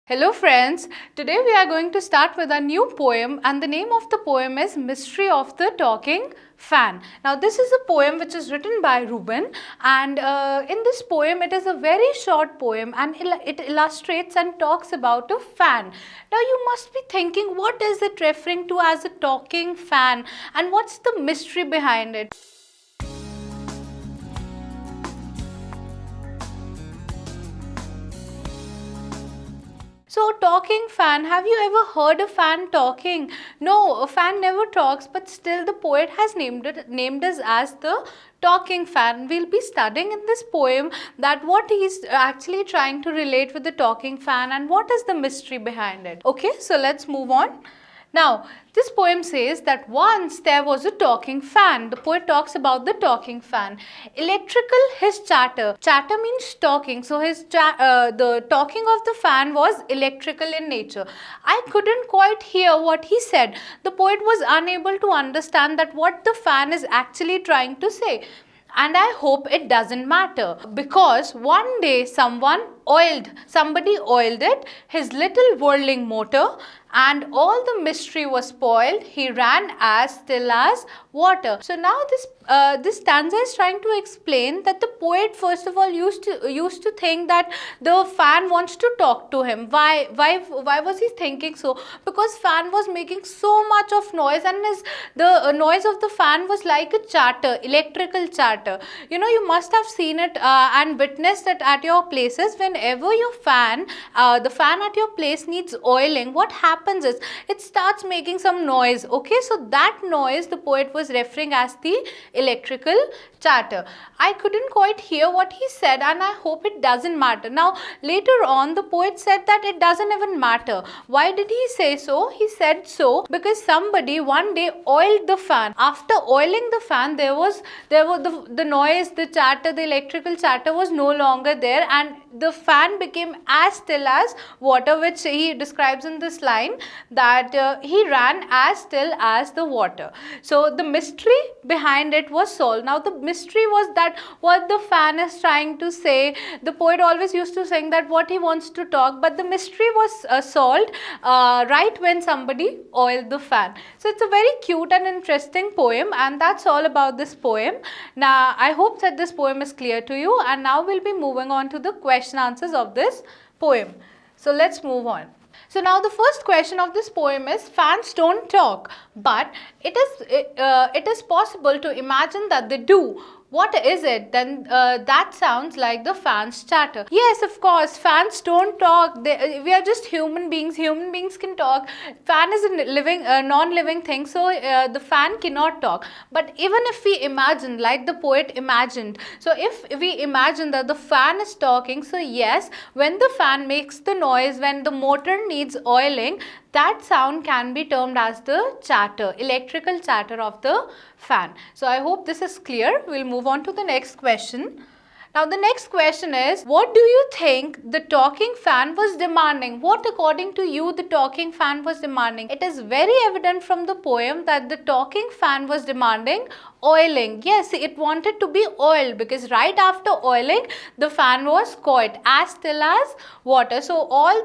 Hello friends, today we are going to start with a new poem and the name of the poem is Mystery of the Talking Fan. Now this is a poem which is written by Rubin and in this poem it is a very short poem and it illustrates and talks about a fan. Now you must be thinking, what is it referring to as a talking fan and what's the mystery behind it? So talking fan, have you ever heard a fan talking? No, a fan never talks, but still the poet has named us as the talking fan. We'll be studying in this poem that what he's actually trying to relate with the talking fan and what is the mystery behind it. Okay, so let's move on. Now, this poem says that once there was a talking fan. The poet talks about the talking fan. Electrical his chatter. Chatter means talking. So the talking of the fan was electrical in nature. I couldn't quite hear what he said. The poet was unable to understand that what the fan is actually trying to say. And I hope it doesn't matter, because one day somebody oiled it, his little whirling motor, and all the mystery was spoiled. He ran as still as water. So now this stanza is trying to explain that the poet first of all used to think that the fan wants to talk to him. Why was he thinking so? Because fan was making so much of noise, and the noise of the fan was like a chatter, electrical chatter. You know, you must have seen it and witnessed it at your places. Whenever your the fan at your place needs oiling, what happens is it starts making some noise. Okay, so that noise the poet was referring as the electrical chatter. I couldn't quite hear what he said and I hope it doesn't matter. Now later on the poet said that it doesn't even matter. Why did he say so? He said so because somebody one day oiled the fan. After oiling the fan, there was the noise, the chatter, the electrical chatter was no longer there, and the fan became as still as water, which he describes in this line that he ran as still as the water. So the mystery behind it was solved. Now the mystery was that what the fan is trying to say. The poet always used to sing that what he wants to talk, but the mystery was solved right when somebody oiled the fan. So it's a very cute and interesting poem, and that's all about this poem. Now I hope that this poem is clear to you, and now we'll be moving on to the question answers of this poem. So let's move on. So now the first question of this poem is, fans don't talk, but it is possible to imagine that they do. What is it? Then that sounds like the fans chatter. Yes, of course, fans don't talk. We are just human beings. Human beings can talk. Fan is a non-living thing, so the fan cannot talk. But even if we imagine, like the poet imagined, so if we imagine that the fan is talking, so yes, when the fan makes the noise, when the motor needs oiling, that sound can be termed as the chatter, electrical chatter of the fan. So I hope this is clear. We'll move on to the next question. Now the next question is, what do you think the talking fan was demanding? What according to you the talking fan was demanding? It is very evident from the poem that the talking fan was demanding oiling. Yes, it wanted to be oiled because right after oiling the fan was caught as still as water. So all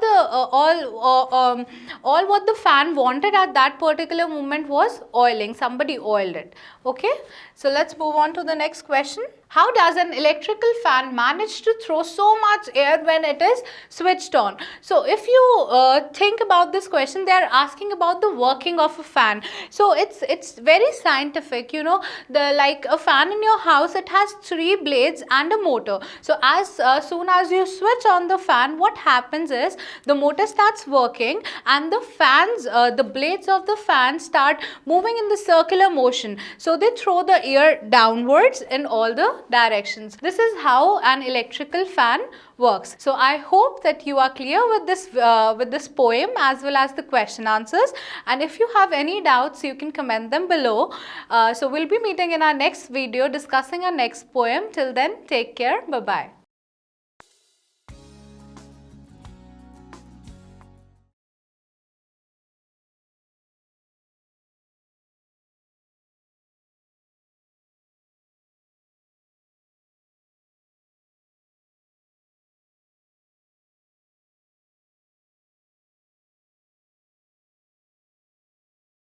what the fan wanted at that particular moment was oiling. Somebody oiled it. Okay, so let's move on to the next question. How does an electrical fan manage to throw so much air when it is switched on? So if you think about this question, they are asking about the working of a fan. So it's very scientific, you know. Like a fan in your house, it has 3 blades and a motor. So as soon as you switch on the fan, what happens is the motor starts working and the blades of the fan start moving in the circular motion. So they throw the air downwards in all the directions. This is how an electrical fan works. So I hope that you are clear with this poem as well as the question answers, and if you have any doubts you can comment them below. So we'll be meeting in our next video discussing our next poem. Till then, take care. Bye bye.